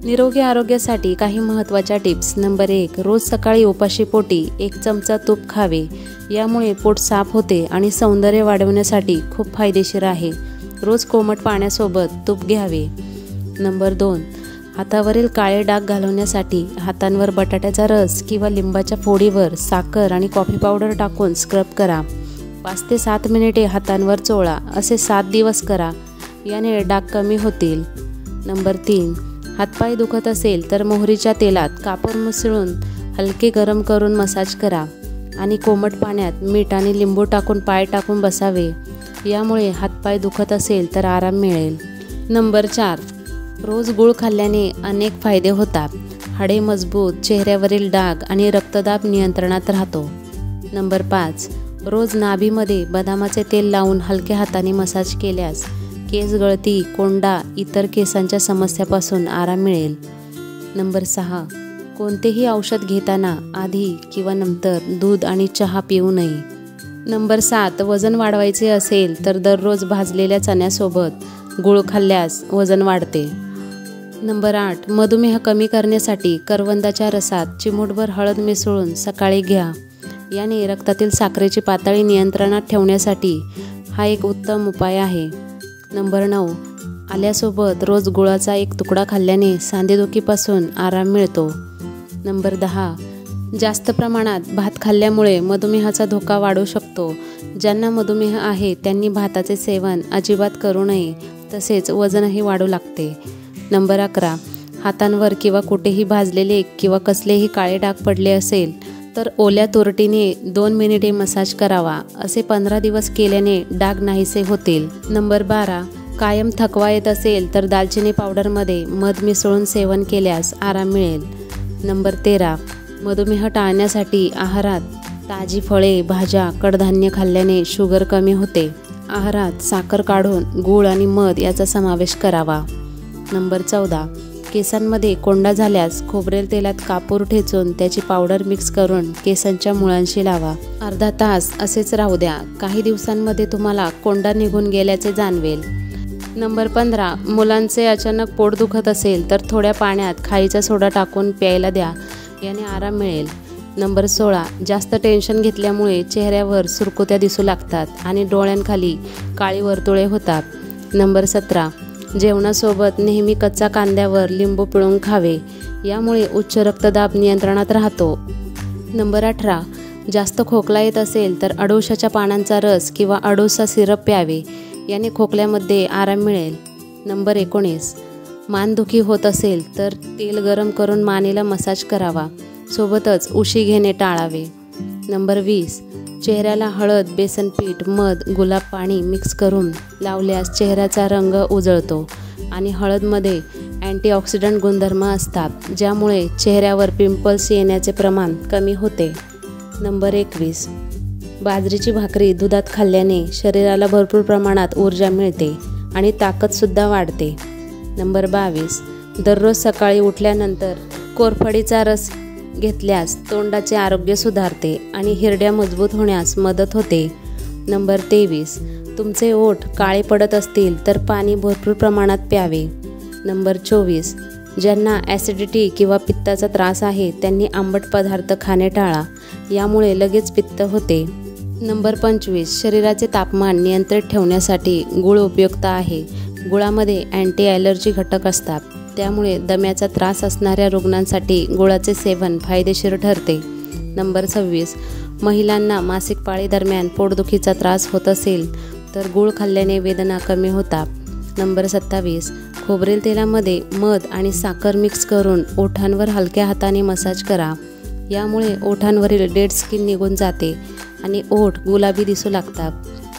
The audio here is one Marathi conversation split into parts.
निरोगी आरोग्यासाठी काही महत्त्वाच्या टिप्स. नंबर 1, रोज सकाळी उपाशी पोटी 1 चमचा तूप खावे. यामुळे पोट साफ होते आणि सौंदर्य वाढवण्यासाठी खूप फायदेशीर आहे. रोज कोमट पाण्यासोबत तूप घ्यावे. नंबर 2, हातावरील काळे डाग घालवण्यासाठी हातांवर बटाट्याचा रस किंवा लिंबाच्या फोडीवर साखर आणि कॉफी पावडर टाकून स्क्रब करा. 5 ते 7 मिनिटे हातांवर चोळा. असे 7 दिवस करा. याने डाग कमी होतील. नंबर 3, हातपाय दुखत असेल तर मोहरीच्या तेलात कापूर मिसळून हलके गरम करून मसाज करा आणि कोमट पाण्यात मीठ आणि लिंबू टाकून पाय टाकून बसावे. यामुळे हातपाय दुखत असेल तर आराम मिळेल. नंबर 4, रोज गूळ खाल्ल्याने अनेक फायदे होतात. हाडे मजबूत, चेहऱ्यावरील डाग आणि रक्तदाब नियंत्रणात राहतो. नंबर 5, रोज नाभीमध्ये बदामाचे तेल लावून हलक्या हाताने मसाज केल्यास केस गळती, कोंडा, इतर केसांच्या समस्यापासून आराम मिळेल. नंबर 6, कोणतेही औषध घेताना आधी किंवा नंतर दूध आणि चहा पिऊ नये. नंबर 7, वजन वाढवायचे असेल तर दररोज भाजलेल्या चण्यासोबत गूळ खाल्ल्यास वजन वाढते. नंबर 8, मधुमेह कमी करण्यासाठी करवंदाच्या रसात चिमूटभर हळद मिसळून सकाळी घ्या. याने रक्तातील साखरेची पातळी नियंत्रणात ठेवण्यासाठी हा एक उत्तम उपाय आहे. नंबर 9, आल्यासोबत रोज गुळाचा 1 तुकडा खाल्ल्याने सांधेदुखीपासून आराम मिळतो. नंबर 10, जास्त प्रमाणात भात खाल्ल्यामुळे मधुमेहाचा धोका वाढू शकतो. ज्यांना मधुमेह आहे त्यांनी भाताचे सेवन अजिबात करू नये. तसेच वजनही वाढू लागते. नंबर 11, हातांवर किंवा कुठेही भाजलेले किंवा कसलेही काळे डाग पडले असेल तर ओल्या तुरटीने 2 मिनिटे मसाज करावा. असे 15 दिवस केल्याने डाग नाहीसे होतील. नंबर 12, कायम थकवा येत असेल तर दालचिनी पावडरमध्ये मध मिसळून सेवन केल्यास आराम मिळेल. नंबर 13, मधुमेह टाळण्यासाठी आहारात ताजी फळे, भाज्या, कडधान्य खाल्ल्याने शुगर कमी होते. आहारात साखर काढून गूळ आणि मध याचा समावेश करावा. नंबर 14, केसांमध्ये कोंडा झाल्यास खोबरेल तेलात कापूर ठेचून त्याची पावडर मिक्स करून केसांच्या मुळांशी लावा. अर्धा तास असेच राहू द्या. काही दिवसांमध्ये तुम्हाला कोंडा निघून गेल्याचे जाणवेल. नंबर 15, मुलांचे अचानक पोट दुखत असेल तर थोड्या पाण्यात खारीचा सोडा टाकून प्यायला द्या. याने आराम मिळेल. नंबर 16, जास्त टेन्शन घेतल्यामुळे चेहऱ्यावर सुरकुत्या दिसू लागतात आणि डोळ्यांखाली काळी वर्तुळे होतात. नंबर 17, जेवणासोबत नेहमी कच्चा कांद्यावर लिंबू पिळून खावे. यामुळे उच्च रक्तदाब नियंत्रणात राहतो. नंबर 18, जास्त खोकला येत असेल तर अडुळसाच्या पानांचा रस किंवा अडुळसा सिरप प्यावे. याने खोकल्यामध्ये आराम मिळेल. नंबर 19, मानदुखी होत असेल तर तेल गरम करून मानेला मसाज करावा. सोबतच उशी घेणे टाळावे. नंबर 20, चेहऱ्याला हळद, बेसन पीठ, मध, गुलाब पाणी मिक्स करून लावल्यास चेहऱ्याचा रंग उजळतो आणि हळदमध्ये अँटीऑक्सिडंट गुणधर्म असतात, ज्यामुळे चेहऱ्यावर पिंपल्स येण्याचे प्रमाण कमी होते. नंबर 21, बाजरीची भाकरी दुधात खाल्ल्याने शरीराला भरपूर प्रमाणात ऊर्जा मिळते आणि ताकदसुद्धा वाढते. नंबर 22, दररोज सकाळी उठल्यानंतर कोरफडीचा रस घेतल्यास तोंडाचे आरोग्य सुधारते आणि हिरड्या मजबूत होण्यास मदत होते. नंबर 23, तुमचे ओठ काळे पडत असतील तर पाणी भरपूर प्रमाणात प्यावे. नंबर 24, ज्यांना ॲसिडिटी किंवा पित्ताचा त्रास आहे त्यांनी आंबट पदार्थ खाणे टाळा. यामुळे लगेच पित्त होते. नंबर 25, शरीराचे तापमान नियंत्रित ठेवण्यासाठी गूळ उपयुक्त आहे. गुळामध्ये अँटी ॲलर्जी घटक असतात. त्यामुळे दम्याचा त्रास असणाऱ्या रुग्णांसाठी गुळाचे सेवन फायदेशीर ठरते. नंबर 26, महिलांना मासिक पाळीदरम्यान पोटदुखीचा त्रास होत असेल तर गूळ खाल्ल्याने वेदना कमी होतात. नंबर 27, खोबरेल तेलामध्ये मध आणि साखर मिक्स करून ओठांवर हलक्या हाताने मसाज करा. यामुळे ओठांवरील डेड स्किन निघून जाते आणि ओठ गुलाबी दिसू लागतात.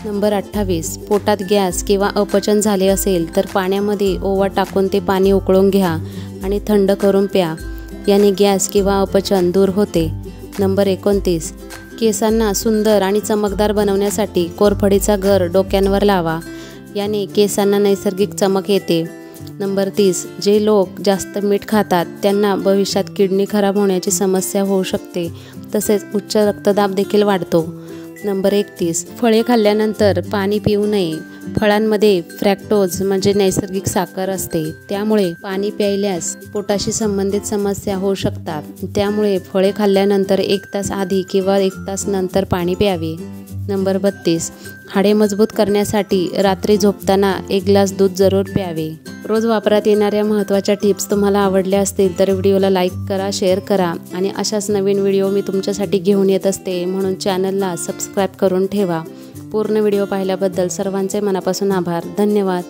नंबर 28, पोटात गॅस किंवा अपचन झाले असेल तर पाण्यामध्ये ओवा टाकून ते पाणी उकळून घ्या आणि थंड करून प्या. याने गॅस किंवा अपचन दूर होते. नंबर 29, केसांना सुंदर आणि चमकदार बनवण्यासाठी कोरफडीचा गर डोक्यांवर लावा. याने केसांना नैसर्गिक चमक येते. नंबर 30, जे लोक जास्त मीठ खातात त्यांना भविष्यात किडनी खराब होण्याची समस्या होऊ शकते. तसेच उच्च रक्तदाब देखील वाढतो. नंबर 31, फळे खाल्ल्यानंतर पाणी पिऊ नये. फळांमध्ये फ्रॅक्टोज म्हणजे नैसर्गिक साखर असते, त्यामुळे पाणी प्यायल्यास पोटाशी संबंधित समस्या होऊ शकतात. त्यामुळे फळे खाल्ल्यानंतर 1 तास आधी किंवा 1 तास नंतर पाणी प्यावे. नंबर 32, हाडे मजबूत करण्यासाठी रात्री झोपताना 1 ग्लास दूध जरूर प्यावे. रोज वापरात येणाऱ्या महत्त्वाच्या टिप्स तुम्हाला आवडल्या असतील तर व्हिडिओला लाईक करा, शेअर करा आणि अशाच नवीन व्हिडिओ मी तुमच्यासाठी घेऊन येत असते, म्हणून चॅनलला सबस्क्राईब करून ठेवा. पूर्ण व्हिडिओ पाहिल्याबद्दल सर्वांचे मनापासून आभार. धन्यवाद.